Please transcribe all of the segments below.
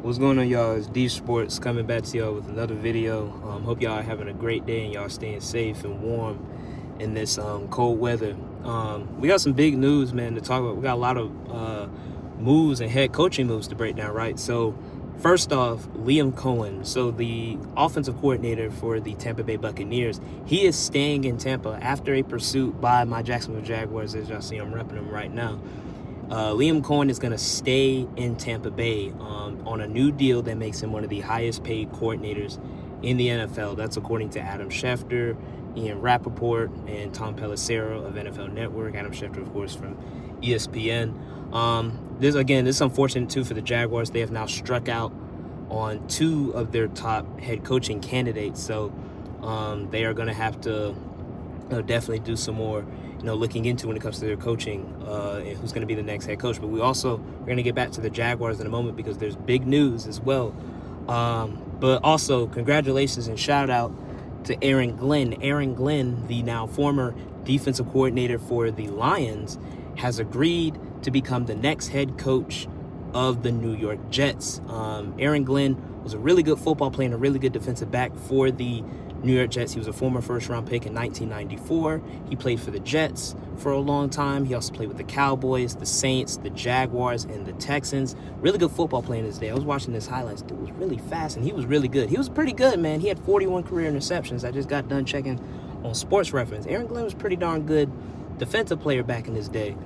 What's going on, y'all? It's D Sports coming back to y'all with another video. Hope y'all are having a great day and y'all staying safe and warm in this cold weather. We got some big news, man, to talk about. We got a lot of moves and head coaching moves to break down, right? So first off, Liam Coen, so the offensive coordinator for the Tampa Bay Buccaneers, he is staying in Tampa after a pursuit by my Jacksonville Jaguars. As y'all see, I'm repping them right now. Liam Coen is going to stay in Tampa Bay on a new deal that makes him one of the highest paid coordinators in the NFL. That's according to Adam Schefter, Rappaport, and Tom Pelissero of NFL Network. Adam Schefter, of course, from ESPN. This is unfortunate, too, for the Jaguars. They have now struck out on two of their top head coaching candidates. So they are going to have to definitely do some more looking into when it comes to their coaching and who's going to be the next head coach. But we're going to get back to the Jaguars in a moment because there's big news as well. But also, congratulations and shout out to Aaron Glenn. Aaron Glenn, the now former defensive coordinator for the Lions, has agreed to become the next head coach of the New York Jets. Aaron Glenn was a really good football player and a really good defensive back for the New York Jets. He was a former first-round pick in 1994. He played for the Jets for a long time. He also played with the Cowboys, the Saints, the Jaguars, and the Texans. Really good football player in his day. I was watching his highlights. Dude was really fast, and he was really good. He was pretty good, man. He had 41 career interceptions. I just got done checking on Sports Reference. Aaron Glenn was pretty darn good defensive player back in his day.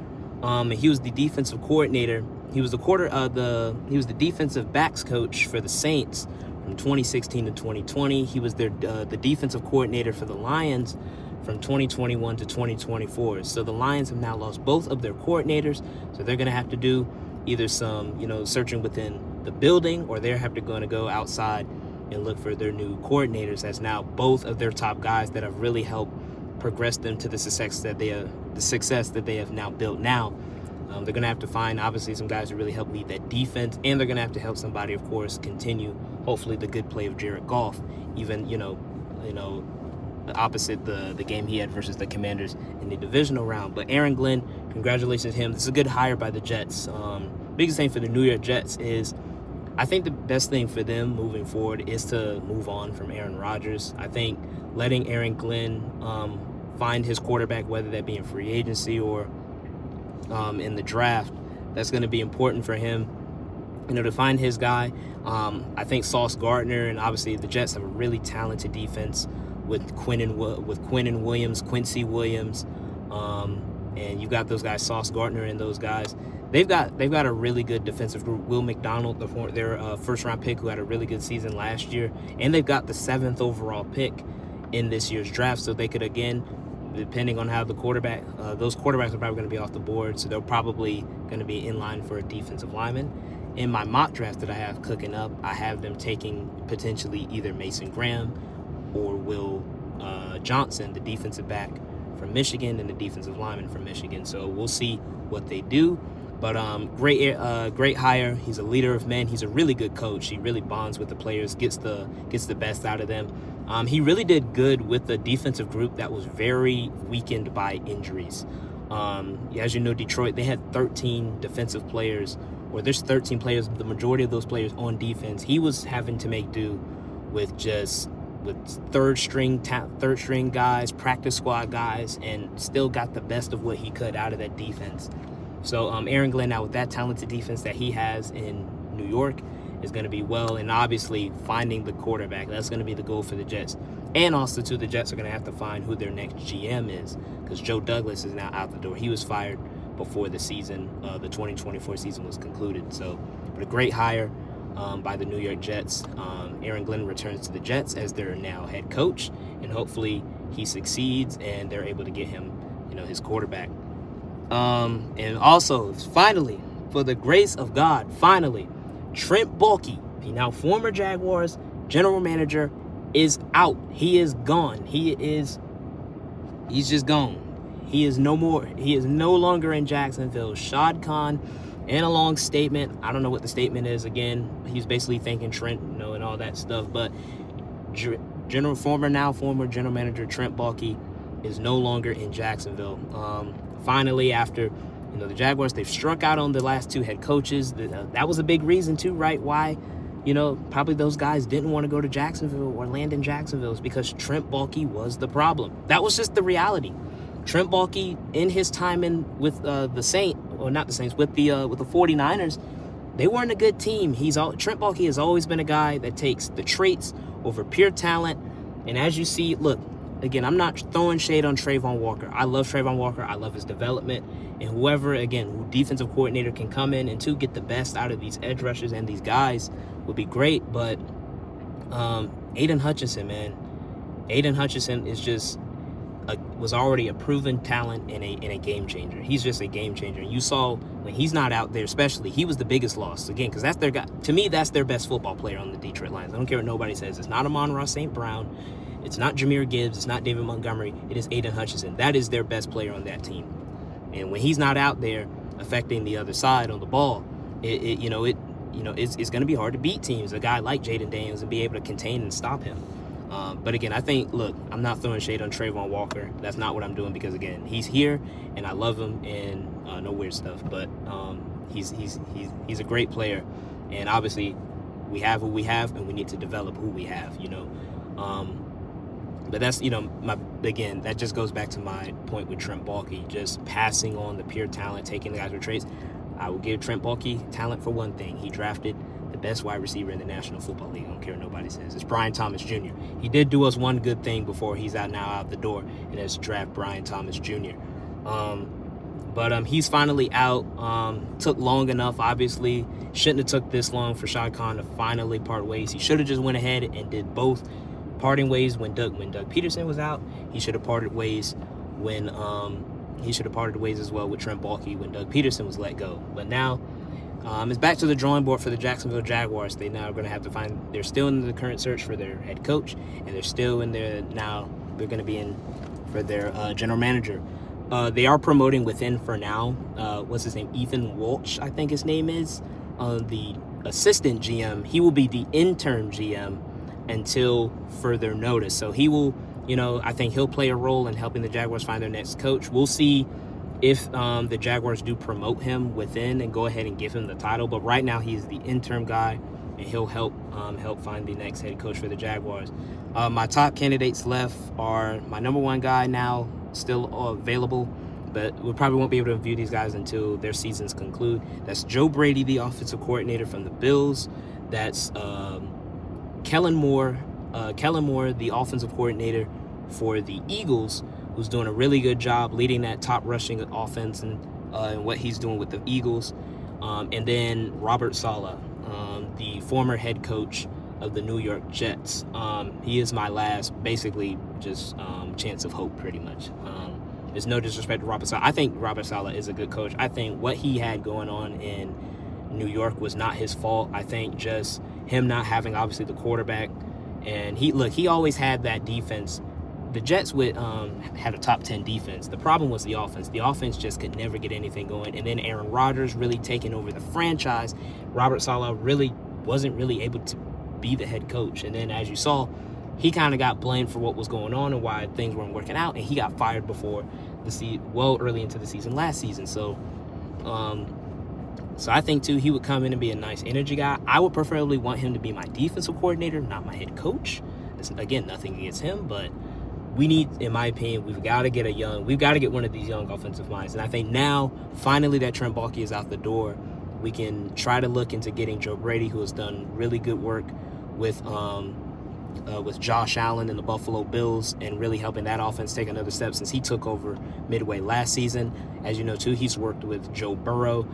And he was the defensive coordinator. He was the defensive backs coach for the Saints from 2016 to 2020. He was the defensive coordinator for the Lions from 2021 to 2024. So the Lions have now lost both of their coordinators. So they're going to have to do either some, searching within the building, or they're going to go outside and look for their new coordinators, as now both of their top guys that have really helped progress them to the success that they have now built now. They're going to have to find, obviously, some guys who really help lead that defense, and they're going to have to help somebody, of course, continue, hopefully, the good play of Jared Goff, even, opposite the game he had versus the Commanders in the divisional round. But Aaron Glenn, congratulations to him. This is a good hire by the Jets. Biggest thing for the New York Jets is, I think the best thing for them moving forward is to move on from Aaron Rodgers. I think letting Aaron Glenn find his quarterback, whether that be in free agency or in the draft, that's going to be important for him, to find his guy. I think Sauce Gardner, and obviously the Jets have a really talented defense with Quincy Williams, and you got those guys, Sauce Gardner and those guys. They've got a really good defensive group. Will McDonald, their first-round pick, who had a really good season last year, and they've got the 7th overall pick in this year's draft, so they could, again, depending on how those quarterbacks are probably going to be off the board, so they're probably going to be in line for a defensive lineman. In my mock draft that I have cooking up, I have them taking potentially either Mason Graham or Will Johnson, the defensive back from Michigan, and the defensive lineman from Michigan. So we'll see what they do. But great hire. He's a leader of men. He's a really good coach. He really bonds with the players, gets the best out of them. He really did good with the defensive group that was very weakened by injuries. As you know, Detroit, they had 13 defensive players, or there's 13 players, the majority of those players on defense. He was having to make do with third string guys, practice squad guys, and still got the best of what he could out of that defense. So Aaron Glenn, now with that talented defense that he has in New York, is going to be well, and obviously finding the quarterback, that's going to be the goal for the Jets. And also, too, the Jets are going to have to find who their next GM is, because Joe Douglas is now out the door. He was fired before the season, the 2024 season was concluded. So, but a great hire by the New York Jets. Aaron Glenn returns to the Jets as their now head coach, and hopefully he succeeds and they're able to get him, his quarterback. And also, finally, for the grace of God, Trent Baalke, the now former Jaguars general manager, is out. He is gone. He's just gone. He is no more. He is no longer in Jacksonville. Shad Khan, in a long statement, I don't know what the statement is. Again, he's basically thanking Trent, and all that stuff. But former general manager Trent Baalke is no longer in Jacksonville. Finally, after the Jaguars, they've struck out on the last two head coaches. That was a big reason too, right? Why probably those guys didn't want to go to Jacksonville or land in Jacksonville is because Trent Baalke was the problem. That was just the reality. Trent Baalke, in his time with the Saints, or not the Saints, with the 49ers, they weren't a good team. Trent Baalke has always been a guy that takes the traits over pure talent. And as you see, look, again, I'm not throwing shade on Trayvon Walker. I love Trayvon Walker. I love his development. And who defensive coordinator can come in and to get the best out of these edge rushers and these guys would be great. But Aiden Hutchinson, man. Aiden Hutchinson was already a proven talent and a game changer. He's just a game changer. And you saw when he's not out there, especially, he was the biggest loss. Again, because that's their guy. To me, that's their best football player on the Detroit Lions. I don't care what nobody says. It's not Amon-Ra St. Brown. It's not Jahmyr Gibbs. It's not David Montgomery. It is Aiden Hutchinson. That is their best player on that team. And when he's not out there affecting the other side on the ball, it's going to be hard to beat teams. A guy like Jaden Daniels and be able to contain and stop him. But again, I think, look, I'm not throwing shade on Trayvon Walker. That's not what I'm doing because, again, he's here and I love him and no weird stuff. But he's a great player. And obviously, we have who we have and we need to develop who we have, But that's, again, that just goes back to my point with Trent Baalke, just passing on the pure talent, taking the guys with traits. I will give Trent Baalke talent for one thing. He drafted the best wide receiver in the National Football League. I don't care what nobody says. It's Brian Thomas Jr. He did do us one good thing before he's out the door, and that's draft Brian Thomas Jr. But he's finally out. Took long enough, obviously. Shouldn't have took this long for Shad Khan to finally part ways. He should have just went ahead and did both. Parting ways when Doug Peterson was out. He should have parted ways when as well with Trent Baalke when Doug Peterson was let go. But now it's back to the drawing board for the Jacksonville Jaguars. They now are going to have to find. They're still in the current search for their head coach, and they're still in there now. They're going to be in for their general manager. They are promoting within for now. What's his name? Ethan Walsh, I think his name is. The assistant GM. He will be the interim GM until further notice. So he will, I think he'll play a role in helping the Jaguars find their next coach. We'll see if the Jaguars do promote him within and go ahead and give him the title. But right now he's the interim guy, and he'll help find the next head coach for the Jaguars. My top candidates left are my number one guy now, still available, but we probably won't be able to view these guys until their seasons conclude. That's Joe Brady, the offensive coordinator from the Bills. That's Kellen Moore, the offensive coordinator for the Eagles, who's doing a really good job leading that top rushing offense and what he's doing with the Eagles. And then Robert Saleh, the former head coach of the New York Jets. He is my last, basically, just chance of hope, pretty much. There's no disrespect to Robert Saleh. I think Robert Saleh is a good coach. I think what he had going on in New York was not his fault. I think just him not having, obviously, the quarterback. And he always had that defense. The Jets had a top 10 defense. The problem was the offense. The offense just could never get anything going. And then Aaron Rodgers really taking over the franchise. Robert Saleh wasn't really able to be the head coach. And then, as you saw, he kind of got blamed for what was going on and why things weren't working out. And he got fired before early into the season last season. So I think, too, he would come in and be a nice energy guy. I would preferably want him to be my defensive coordinator, not my head coach. It's, again, nothing against him, but we need, in my opinion, we've got to get one of these young offensive minds. And I think now, finally, that Trent Baalke is out the door, we can try to look into getting Joe Brady, who has done really good work with Josh Allen and the Buffalo Bills, and really helping that offense take another step since he took over midway last season. As you know, too, he's worked with Joe Burrow.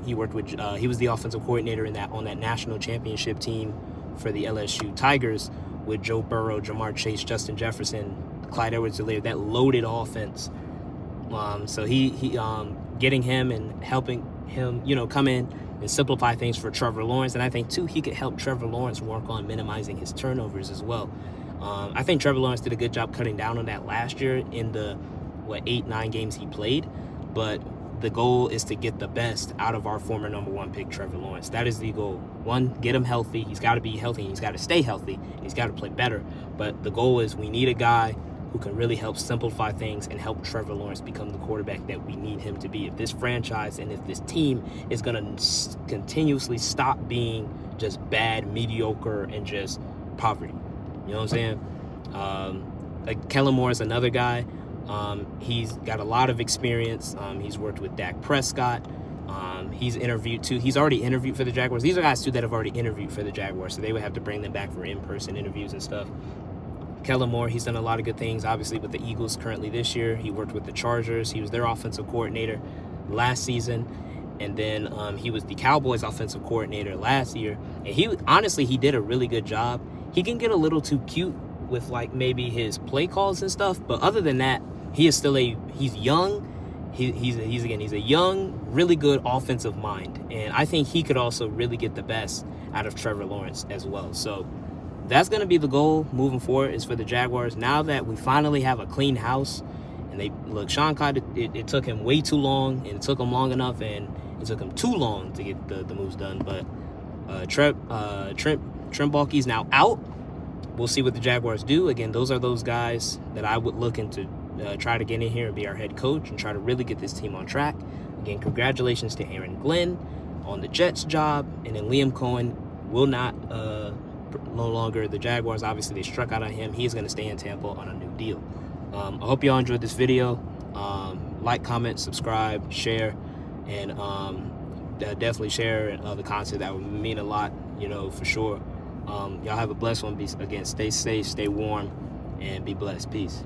He was the offensive coordinator on that national championship team for the LSU Tigers with Joe Burrow, Jamar Chase, Justin Jefferson, Clyde Edwards-Helaire, that loaded offense. So he getting him and helping him, come in and simplify things for Trevor Lawrence. And I think, too, he could help Trevor Lawrence work on minimizing his turnovers as well. I think Trevor Lawrence did a good job cutting down on that last year in the, 8-9 games he played. But the goal is to get the best out of our former number one pick, Trevor Lawrence. That is the goal. One, get him healthy. He's got to be healthy. He's got to stay healthy. He's got to play better. But the goal is we need a guy who can really help simplify things and help Trevor Lawrence become the quarterback that we need him to be. If this franchise and if this team is going to continuously stop being just bad, mediocre, and just poverty. You know what I'm saying? Like Kellen Moore is another guy. He's got a lot of experience. He's worked with Dak Prescott. He's interviewed too. He's already interviewed for the Jaguars. These are guys too that have already interviewed for the Jaguars, so they would have to bring them back for in-person interviews and stuff. Kellen Moore, he's done a lot of good things, obviously, with the Eagles currently this year. He worked with the Chargers. He was their offensive coordinator last season. And then he was the Cowboys offensive coordinator last year. And he did a really good job. He can get a little too cute with like maybe his play calls and stuff. But other than that, he is still he's young. He's a young, really good offensive mind. And I think he could also really get the best out of Trevor Lawrence as well. So that's going to be the goal moving forward, is for the Jaguars. Now that we finally have a clean house, and Sean Kott, it took him way too long, and it took him long enough, and it took him too long to get the moves done. But Trent Baalke is now out. We'll see what the Jaguars do. Again, those are those guys that I would look into try to get in here and be our head coach and try to really get this team on track. Again, congratulations to Aaron Glenn on the Jets job, and then Liam Coen will not no longer the Jaguars. Obviously, they struck out on him. He's going to stay in Tampa on a new deal. I hope y'all enjoyed this video. Like, comment, subscribe, share, and definitely share the content. That would mean a lot, for sure. Y'all have a blessed one. Again, stay safe, stay warm, and be blessed. Peace.